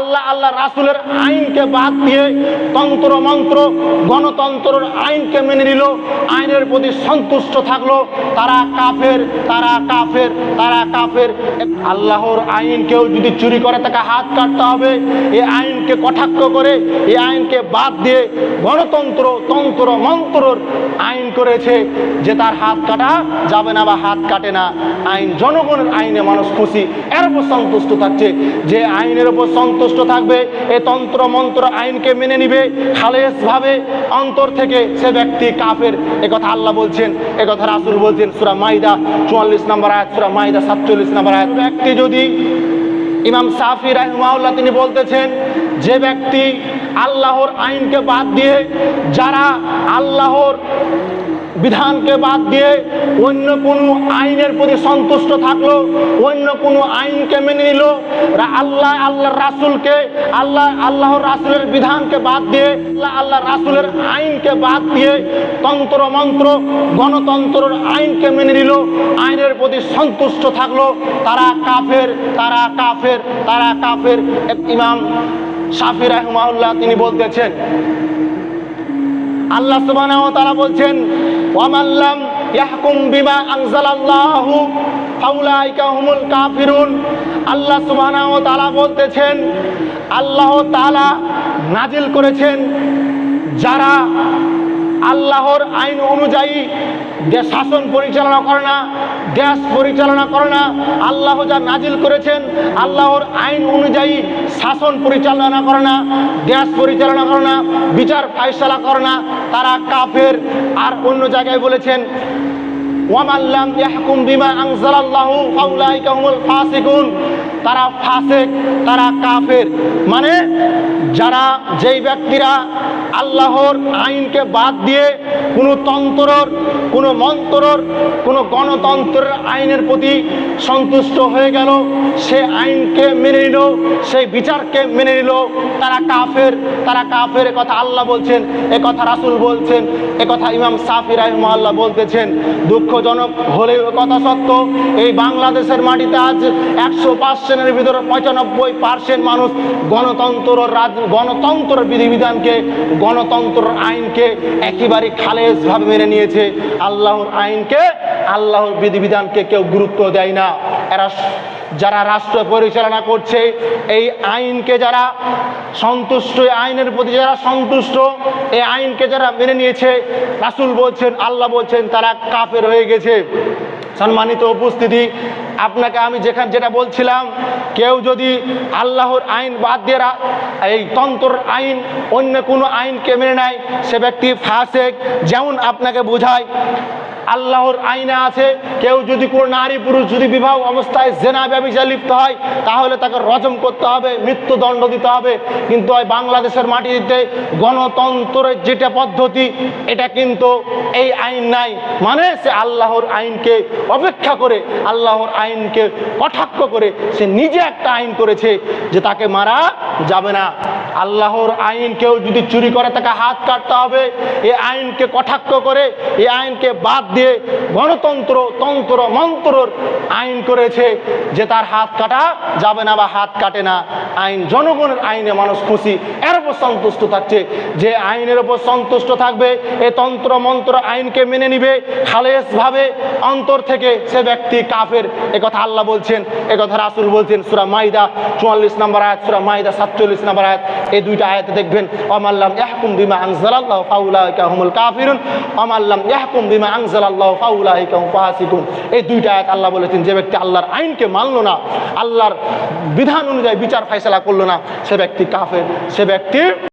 আল্লাহ রাসূলের আইনকে বাদ দিয়ে তন্ত্র মন্ত্র গণতন্ত্রের আইনকে মেনে নিল, আইনের প্রতি সন্তুষ্ট থাকলো, তারা কাফের, তারা কাফের, তারা কাফের। আল্লাহর আইন কেউ যদি চুরি করে তাকে হাত কাটতে হবে, এই আইনকে কটাক্ষ করে এই আইনকে বাদ দিয়ে গণতন্ত্র তন্ত্র মন্ত্রর আইন করেছে যে তার হাত কাটা যাবে না বা হাত কাটে না। আইন জনগণের আইনে মানুষ খুশি, এর উপর সন্তুষ্ট থাকছে। যে আইনের উপর সন্তুষ্ট থাকবে, এই তন্ত্র মন্ত্র আইনকে মেনে নিবে খালেস ভাবে অন্তর থেকে, সে ব্যক্তি কাফের। একথা আল্লাহ বলছেন, একথা রাসূল বলছেন। সূরা মাইদা 44 নম্বর আয়াত, সূরা মাইদা 47 নম্বর আয়াত। ব্যক্তি যদি, ইমাম শাফি রাহিমাহুল্লাহ তিনি বলতেছেন, যে ব্যক্তি আল্লাহর আইনকে বাদ দিয়ে, যারা আল্লাহর বিধানকে বাদ দিয়ে অন্য কোনো আইনের প্রতি সন্তুষ্ট থাকলো, অন্য কোনো আইনকে মেনে নিল, আল্লাহর রাসূলকে, আল্লাহর রাসূলের বিধানকে বাদ দিয়ে, আল্লাহর রাসূলের আইনকে বাদ দিয়ে তন্ত্র মন্ত্র গণতন্ত্রের আইনকে মেনে নিল, আইনের প্রতি সন্তুষ্ট থাকলো, তারা কাফের, তারা কাফের, তারা কাফের। ইমাম শাফি রাহিমাহুল্লাহ তিনি বলতেছেন, আল্লাহ সুবহানাহু ওয়া তাআলা বলছেন, ওয়ামান লাম ইয়াহকুম বিমা আনজালাল্লাহু ফাউলাইকা হুমুল কাফিরুন। আল্লাহ সুবহানাহু ওয়া তাআলা বলতেছেন, আল্লাহ তাআলা নাজিল করেছেন যারা আল্লাহর আইন অনুযায়ী শাসন পরিচালনা করে না, দেশ পরিচালনা করে না, আল্লাহ যা নাজিল করেছেন আল্লাহর আইন অনুযায়ী শাসন পরিচালনা করে না, দেশ পরিচালনা করে না, বিচার ফায়সালা করে না, তারা কাফের। আর অন্য জায়গায় বলেছেন, ওয়ামান লাম ইয়াহকুম বিমা আনজালাল্লাহু ফাউলাইকা হুমুল ফাসিকুন। তারা ফাসিক, তারা কাফের। মানে যারা, যেই ব্যক্তিরা আল্লাহর আইনকে বাদ দিয়ে কোনো তন্ত্রর, কোনো মন্ত্রর, কোনো গণতন্ত্রের আইনের প্রতি সন্তুষ্ট হয়ে গেল, সে আইনকে মেনে নিল, সেই বিচারকে মেনে নিল, তারা কাফের, তারা কাফের। কথা আল্লাহ বলছেন, কথা রাসূল বলছেন, কথা ইমাম শাফি রাহিমাহুল্লাহ বলতেছেন। দুঃখজনক হলেও কথা সত্য, এই বাংলাদেশের মাটিতে আজ 100%-এর ভিতরে 95% মানুষ গণতন্ত্রের বিধিবিধানকে, গণতন্ত্রের আইনকে একেবারে খালেজ ভাবে মেনে নিয়েছে। আল্লাহর আইনকে, আল্লাহর বিধিবিধানকে কেউ গুরুত্ব দেয় না। এরা যারা রাষ্ট্র পরিচালনা করছে, এই আইনকে যারা সন্তুষ্ট, আইনের প্রতি যারা সন্তুষ্ট, এই আইনকে যারা মেনে নিয়েছে, রাসূল বলছেন, আল্লাহ বলছেন, তারা কাফের হয়ে গেছে। সম্মানিত উপস্থিতি, আপনাকে আমি যেটা বলছিলাম, কেউ যদি আল্লাহর আইন বাদ দিয়ে এই তন্ত্রের আইন, অন্য কোনো আইনকে মেনে নেয়, সে ব্যক্তি ফাসিক। যেমন আপনাকে বোঝায়, আল্লাহর আইনে আছে, কেউ যদি কোনো নারী পুরুষ যদি বিবাহ অবস্থায় জেনা ব্যভিচারে লিপ্ত হয়, তাহলে তাকে রজম করতে হবে, মৃত্যুদণ্ড দিতে হবে। কিন্তু ওই বাংলাদেশের মাটিতে গণতন্ত্রের যেটা পদ্ধতি, এটা কিন্তু এই আইন নাই। মানে সে আল্লাহর আইনকে অপেক্ষা করে, আল্লাহর আইনকে কটাক্ষ করে সে নিজে একটা আইন করেছে যে তাকে মারা যাবে না। আল্লাহর আইন কেউ যদি চুরি করে তাকে হাত কাটতে হবে, এই আইনকে কটাক্ষ করে, এই আইনকে বাদ দিয়ে গণতন্ত্র তন্ত্র মন্ত্রর আইন করেছে যে তার হাত কাটা যাবে না বা হাত কাটে না। আইন জনগণের আইনে মানুষ খুশি, এর উপর সন্তুষ্ট থাকছে। যে আইনের উপর সন্তুষ্ট থাকবে, এই তন্ত্র মন্ত্র আইনকে মেনে নিবে খালেস ভাবে অন্তর থেকে, সে ব্যক্তি কাফের। একথা আল্লাহ বলছেন, একথা রাসূল বলছেন। সূরা মাইদা 44 নম্বর আয়াত, সূরা মাইদা 47 নম্বর আয়াত। এই দুইটা আয়াতে দেখবেন, ওয়ামান লাম ইয়াহকুম বিমা আনজালাল্লাহু ফাউলাইকা হুমুল কাফিরুন, ওয়ামান লাম ইয়াহকুম বিমা আনজালাল্লাহু ফাউলাইকা হুম ফাসিকুন। এই দুইটা আয়াত আল্লাহ বলেছেন, যে ব্যক্তি আল্লাহর আইনকে মানলো না, আল্লাহর বিধান অনুযায়ী বিচার ফায়সালা করলো না, সে ব্যক্তি কাফের, সে ব্যক্তি